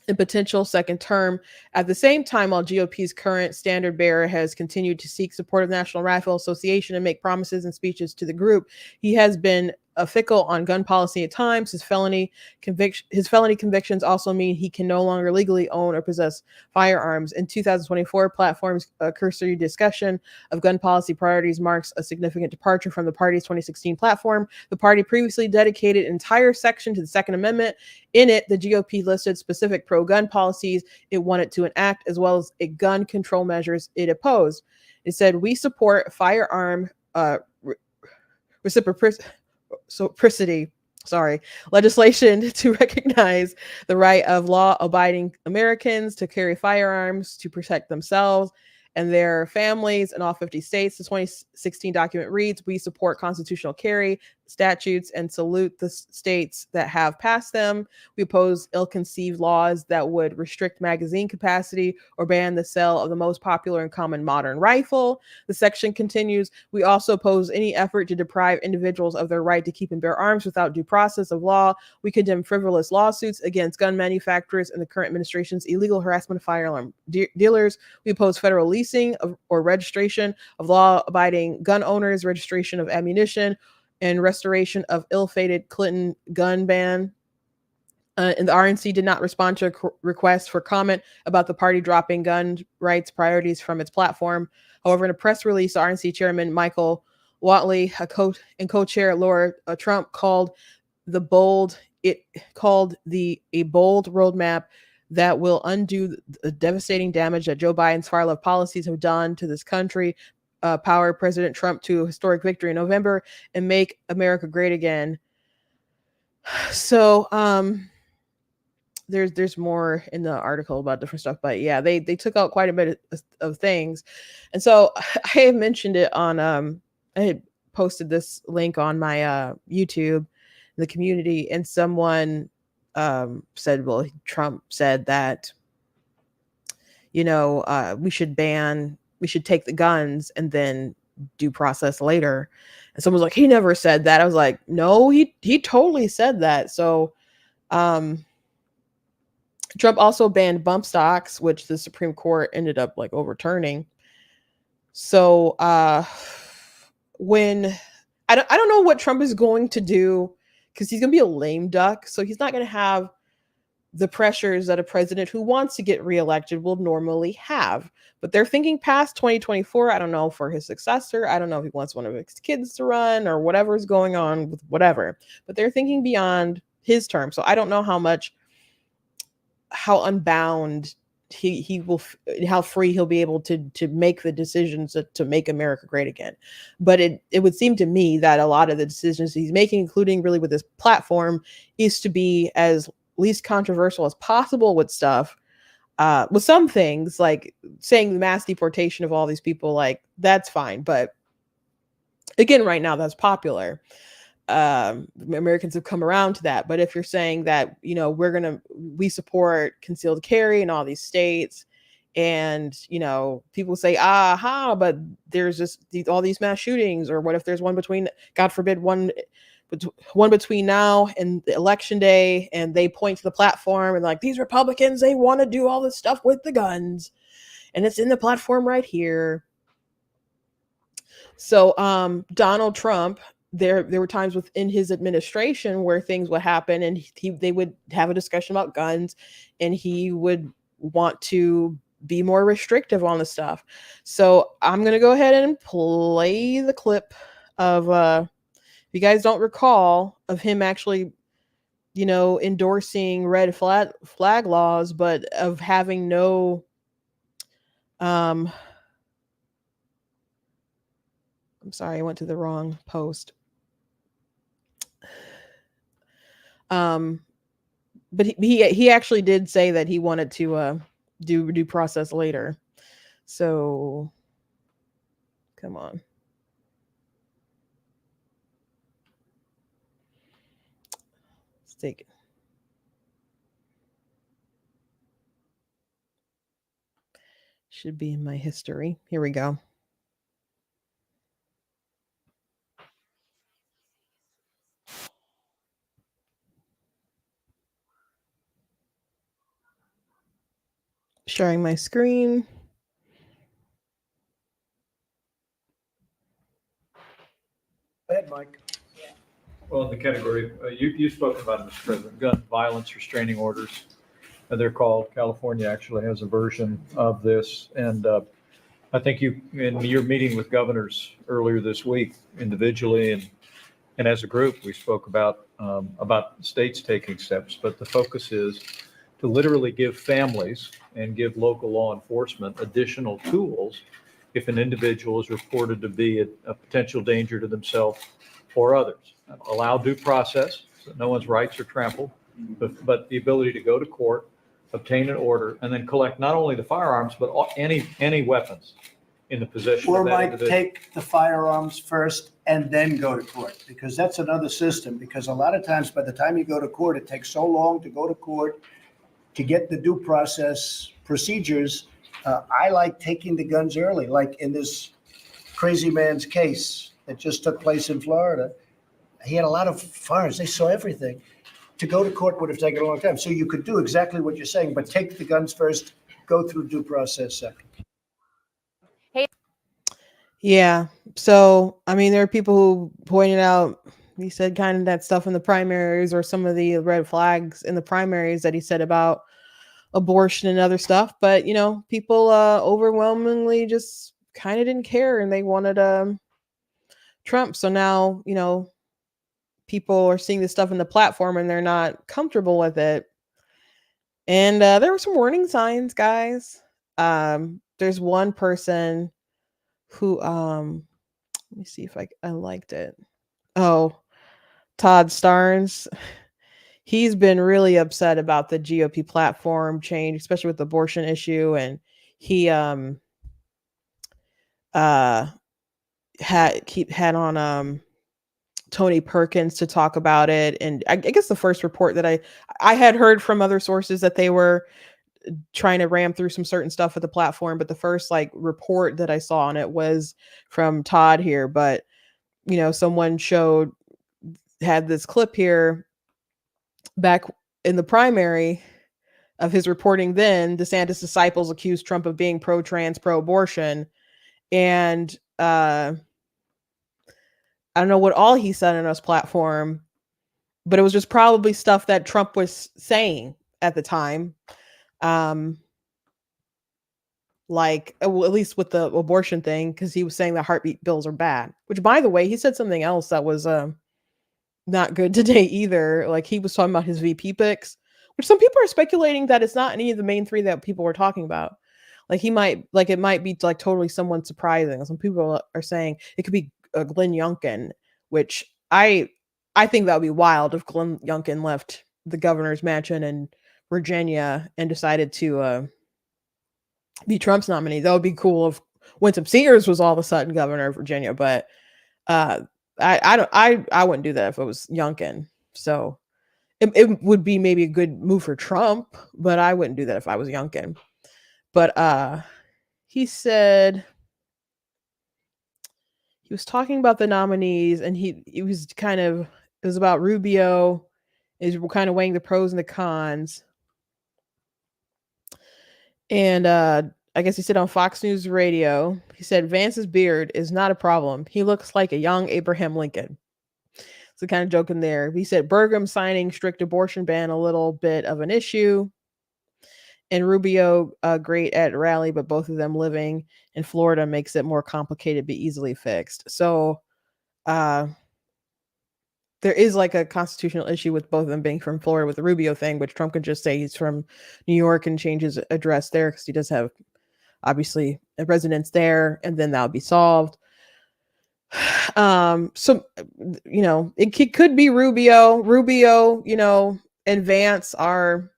in potential second term. At the same time, while GOP's current standard bearer has continued to seek support of the National Rifle Association and make promises and speeches to the group, he has been fickle on gun policy at times. His felony convictions also mean he can no longer legally own or possess firearms. In 2024, platform's cursory discussion of gun policy priorities marks a significant departure from the party's 2016 platform. The party previously dedicated an entire section to the Second Amendment. In it, the GOP listed specific pro-gun policies it wanted to enact, as well as gun control measures it opposed. It said, "We support firearm reciprocity legislation to recognize the right of law-abiding Americans to carry firearms to protect themselves and their families in all 50 states." The 2016 document reads, "We support constitutional carry statutes and salute the states that have passed them. We oppose ill-conceived laws that would restrict magazine capacity or ban the sale of the most popular and common modern rifle." The section continues, "We also oppose any effort to deprive individuals of their right to keep and bear arms without due process of law. We condemn frivolous lawsuits against gun manufacturers and the current administration's illegal harassment of firearm dealers. We oppose federal leasing or registration of law-abiding gun owners, registration of ammunition, and restoration of ill-fated Clinton gun ban." And the RNC did not respond to a request for comment about the party dropping gun rights priorities from its platform. However, in a press release, the RNC chairman Michael Whatley and co-chair Laura Trump called a bold roadmap that will undo the devastating damage that Joe Biden's far-left policies have done to this country, power President Trump to a historic victory in November, and make America great again. So there's more in the article about different stuff, but yeah, they took out quite a bit of things. And so I had mentioned it on I had posted this link on my YouTube, the community, and someone said, well, Trump said that, we should take the guns and then due process later. And someone's like, he never said that. I was like, no, he totally said that. So Trump also banned bump stocks, which the Supreme Court ended up like overturning. So when I don't know what Trump is going to do, because he's going to be a lame duck. So he's not going to have the pressures that a president who wants to get reelected will normally have. But they're thinking past 2024. I don't know for his successor. I don't know if he wants one of his kids to run or whatever's going on with whatever. But they're thinking beyond his term. So I don't know how unbound he will, how free he'll be able to make the decisions to make America great again. But it would seem to me that a lot of the decisions he's making, including really with this platform, is to be as least controversial as possible with stuff. With some things, like saying the mass deportation of all these people, like that's fine. But again, right now that's popular. Americans have come around to that. But if you're saying that, we support concealed carry in all these states, and, people say, but there's just all these mass shootings, or what if there's one between, God forbid, one between now and the election day, and they point to the platform and like, these Republicans, they want to do all this stuff with the guns, and it's in the platform right here. So Donald Trump, there were times within his administration where things would happen, and they would have a discussion about guns, and he would want to be more restrictive on the stuff. So I'm gonna go ahead and play the clip of if you guys don't recall, of him actually, endorsing red flag laws, but of having no I'm sorry, I went to the wrong post. But he actually did say that he wanted to do due process later. So come on. Let's take it. Should be in my history. Here we go. Sharing my screen. Go ahead, Mike. Well, in the category, you spoke about, Mr. President, gun violence restraining orders. They're called. California actually has a version of this. And I think in your meeting with governors earlier this week, individually and as a group, we spoke about states taking steps. But the focus is to literally give families and give local law enforcement additional tools if an individual is reported to be a potential danger to themselves or others. Allow due process, so no one's rights are trampled, but the ability to go to court, obtain an order, and then collect not only the firearms, but any weapons in the possession Or of that might individual. take the firearms first and then go to court, because that's another system. Because a lot of times, by the time you go to court, it takes so long to go to court to get the due process procedures. I like taking the guns early, like in this crazy man's case that just took place in Florida. He had a lot of firearms. They saw everything. To go to court would have taken a long time. So you could do exactly what you're saying, but take the guns first, go through due process second. Yeah. So, I mean, there are people who pointed out, he said kind of that stuff in the primaries, or some of the red flags in the primaries that he said about abortion and other stuff. But, people overwhelmingly just kind of didn't care, and they wanted Trump. So now, people are seeing this stuff in the platform and they're not comfortable with it. And there were some warning signs, guys. There's one person who let me see if I liked it. Oh, Todd Starnes. he's been really upset about the GOP platform change, especially with the abortion issue, and he had on Tony Perkins to talk about it. And I guess the first report that I had heard from other sources that they were trying to ram through some certain stuff with the platform, but the first like report that I saw on it was from Todd here. But someone had this clip here back in the primary of his reporting. Then DeSantis disciples accused Trump of being pro-trans, pro-abortion, and I don't know what all he said on his platform, but it was just probably stuff that Trump was saying at the time. Like, well, at least with the abortion thing, because he was saying that heartbeat bills are bad, which, by the way, he said something else that was not good today either. Like, he was talking about his VP picks, which some people are speculating that it's not any of the main three that people were talking about. Like, it might be like totally someone surprising. Some people are saying it could be Glenn Youngkin, which I think that would be wild if Glenn Youngkin left the governor's mansion in Virginia and decided to be Trump's nominee. That would be cool if Winsome Sears was all of a sudden governor of Virginia, but I wouldn't do that if it was Youngkin. So it would be maybe a good move for Trump, but I wouldn't do that if I was Youngkin. But he said he was talking about the nominees, and it was about Rubio. Is kind of weighing the pros and the cons. And I guess he said on Fox News Radio, he said Vance's beard is not a problem. He looks like a young Abraham Lincoln. So kind of joking there. He said Burgum signing strict abortion ban a little bit of an issue. And Rubio, great at rally, but both of them living in Florida makes it more complicated, but easily fixed. So there is like a constitutional issue with both of them being from Florida with the Rubio thing, which Trump could just say he's from New York and change his address there because he does have obviously a residence there, and then that would be solved. So it could be Rubio, and Vance are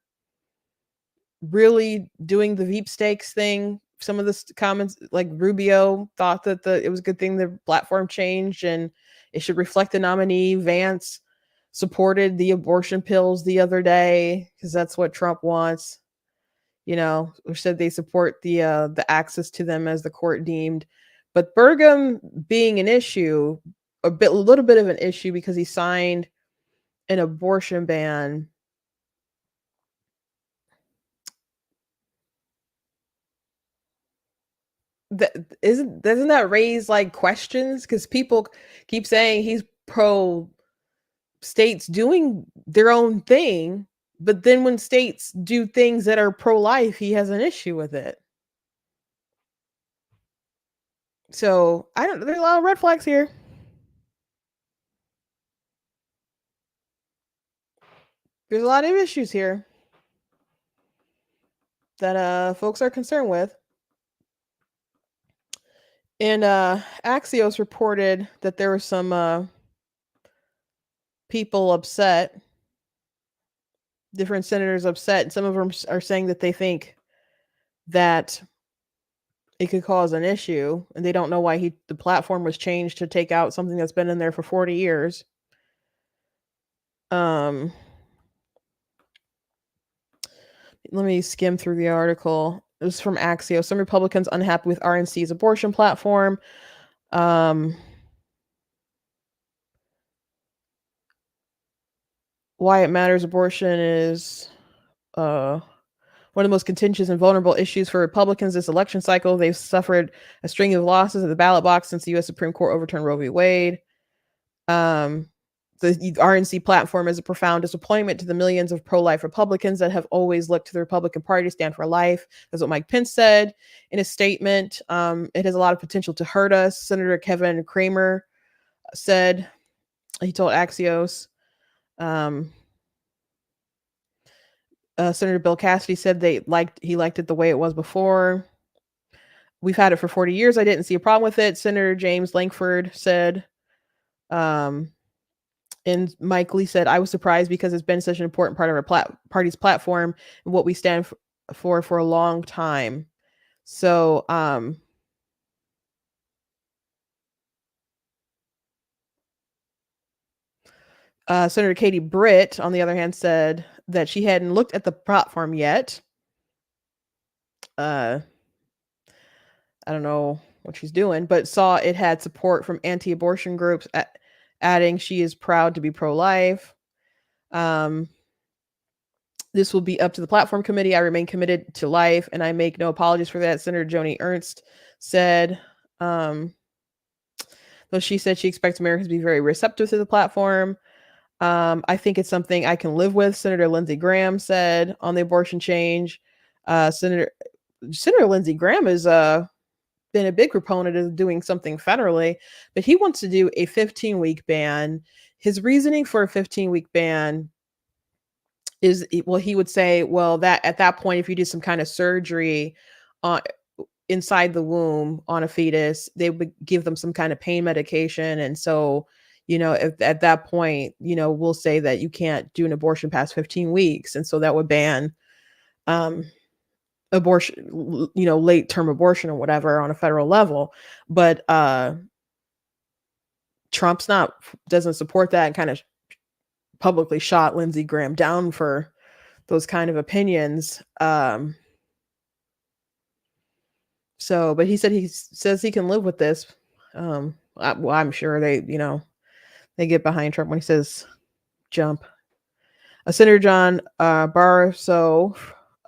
really doing the Veep stakes thing. Some of the comments, like Rubio thought that it was a good thing the platform changed and it should reflect the nominee. Vance supported the abortion pills the other day because that's what Trump wants. Or said they support the access to them as the court deemed. But Burgum being an issue, a little bit of an issue because he signed an abortion ban. Doesn't that raise like questions? Because people keep saying he's pro states doing their own thing, but then when states do things that are pro-life, he has an issue with it. So there's a lot of red flags here. There's a lot of issues here that folks are concerned with. And Axios reported that there were some people upset, different senators upset, and some of them are saying that they think that it could cause an issue, and they don't know why the platform was changed to take out something that's been in there for 40 years. Let me skim through the article. It was from Axios. Some Republicans unhappy with RNC's abortion platform. Why it matters abortion is one of the most contentious and vulnerable issues for Republicans this election cycle. They've suffered a string of losses at the ballot box since the U.S. Supreme Court overturned Roe v. Wade. The RNC platform is a profound disappointment to the millions of pro-life Republicans that have always looked to the Republican Party to stand for life. That's what Mike Pence said in a statement. It has a lot of potential to hurt us. Senator Kevin Cramer said, he told Axios. Senator Bill Cassidy said he liked it the way it was before. We've had it for 40 years. I didn't see a problem with it. Senator James Lankford said, And Mike Lee said, I was surprised because it's been such an important part of our party's platform and what we stand for a long time. So, Senator Katie Britt, on the other hand, said that she hadn't looked at the platform yet. I don't know what she's doing, but saw it had support from anti-abortion groups, adding she is proud to be pro-life. This will be up to the platform committee. I remain committed to life, and I make no apologies for that, Senator Joni Ernst said. Though she said she expects Americans to be very receptive to the platform. I think it's something I can live with, Senator Lindsey Graham said on the abortion change. Senator Lindsey Graham has been a big proponent of doing something federally, but he wants to do a 15-week ban. His reasoning for a 15-week ban is, well, he would say, well, that at that point, if you do some kind of surgery inside the womb on a fetus, they would give them some kind of pain medication. And so, if at that point, we'll say that you can't do an abortion past 15 weeks. And so that would ban abortion, late term abortion or whatever on a federal level. But Trump's doesn't support that, and kind of publicly shot Lindsey Graham down for those kind of opinions. But he said he says he can live with this. I'm sure they get behind Trump when he says jump. Senator John Barrasso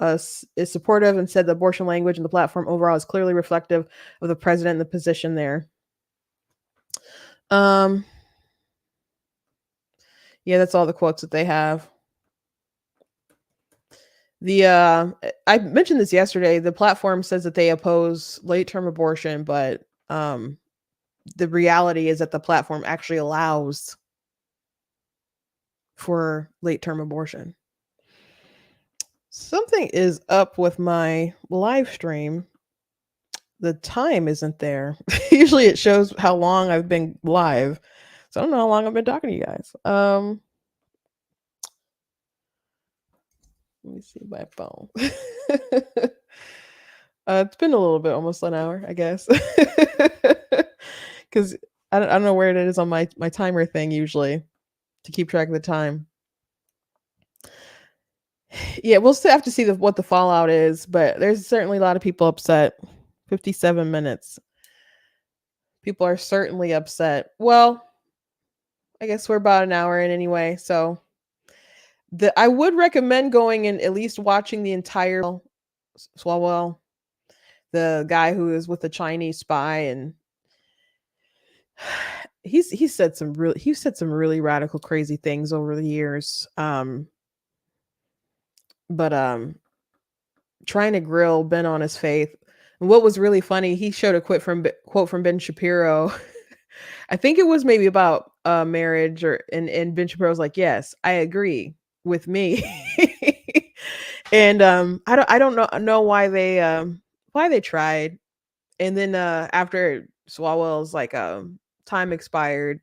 is supportive and said the abortion language in the platform overall is clearly reflective of the president and the position there. Yeah, that's all the quotes that they have. I mentioned this yesterday. The platform says that they oppose late-term abortion, but the reality is that the platform actually allows for late-term abortion. Something is up with my live stream. The time isn't there. Usually it shows how long I've been live. So I don't know how long I've been talking to you guys. Let me see my phone. It's been a little bit, almost an hour, I guess. Because I don't know where it is on my timer thing usually to keep track of the time. Yeah, we'll still have to see what the fallout is, but there's certainly a lot of people upset. 57 minutes. People are certainly upset. Well, I guess we're about an hour in anyway, so I would recommend going and at least watching the entire Swalwell, the guy who is with the Chinese spy, and he said some really radical, crazy things over the years. But trying to grill Ben on his faith. And what was really funny, he showed a quote from Ben Shapiro. I think it was maybe about marriage, and Ben Shapiro's like, yes, I agree with me. And I don't know why they tried. And then after Swalwell's time expired,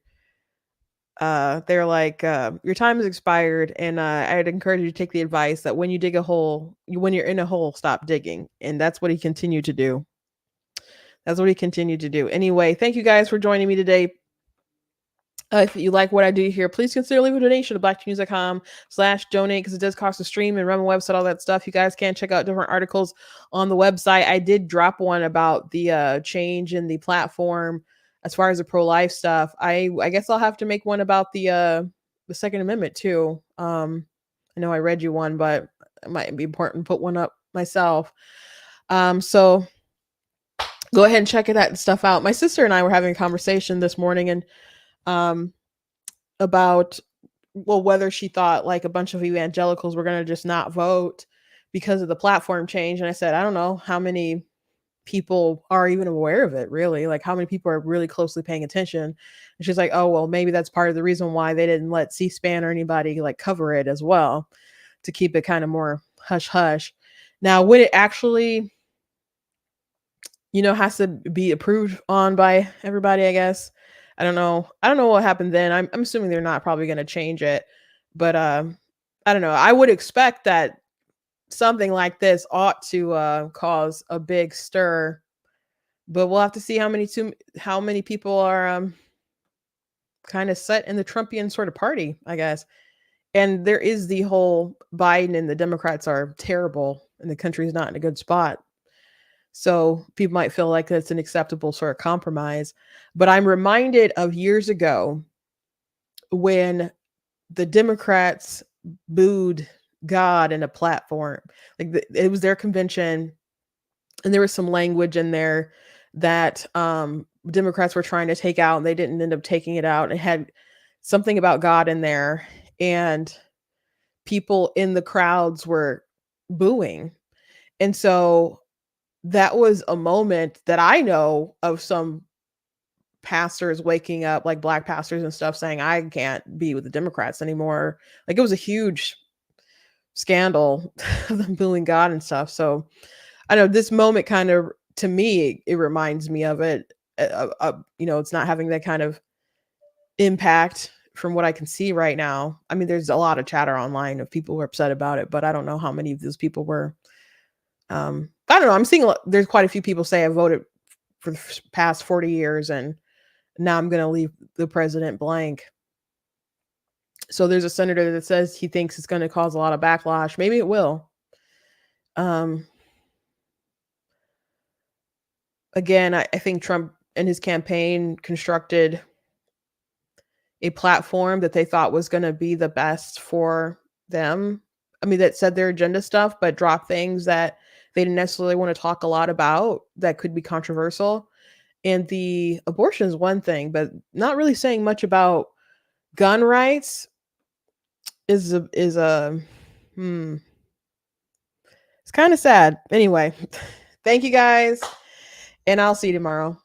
they're like, your time has expired, and I'd encourage you to take the advice that when you dig a hole, when you're in a hole, stop digging. And that's what he continued to do. Anyway, thank you guys for joining me today. If you like what I do here, please consider leaving a donation to blacknews.com/donate, because it does cost to stream and run my website, all that stuff. You guys can check out different articles on the website. I did drop one about the change in the platform as far as the pro-life stuff. I guess I'll have to make one about the Second Amendment too. I know I read you one, but it might be important to put one up myself. So go ahead and check that stuff out. My sister and I were having a conversation this morning, and about whether she thought like a bunch of evangelicals were going to just not vote because of the platform change. And I said, I don't know how many people are even aware of it, really. Like, how many people are really closely paying attention? And she's like, oh, well, maybe that's part of the reason why they didn't let C-SPAN or anybody cover it as well, to keep it kind of more hush hush. Now, would it actually, has to be approved on by everybody, I guess. I don't know. I don't know what happened then. I'm assuming they're not probably going to change it, but I don't know. I would expect that something like this ought to cause a big stir, but we'll have to see how many people are kind of set in the Trumpian sort of party, I guess. And there is the whole Biden and the Democrats are terrible and the country's not in a good spot. So people might feel like that's an acceptable sort of compromise. But I'm reminded of years ago when the Democrats booed God in a platform. Like it was their convention, and there was some language in there that Democrats were trying to take out, and they didn't end up taking it out. It had something about God in there, and people in the crowds were booing. And so that was a moment that I know of some pastors waking up, like black pastors and stuff, saying, I can't be with the Democrats anymore. Like it was a huge scandal of them booing God and stuff. So I know this moment kind of, to me, it reminds me of it. It's not having that kind of impact from what I can see right now. I mean, there's a lot of chatter online of people who are upset about it, but I don't know how many of those people were. I don't know. I'm seeing there's quite a few people say I voted for the past 40 years and now I'm going to leave the president blank. So there's a senator that says he thinks it's going to cause a lot of backlash. Maybe it will. Again, I think Trump and his campaign constructed a platform that they thought was going to be the best for them. I mean, that said their agenda stuff, but dropped things that they didn't necessarily want to talk a lot about that could be controversial. And the abortion is one thing, but not really saying much about gun rights is it's kind of sad. Anyway, thank you guys, and I'll see you tomorrow.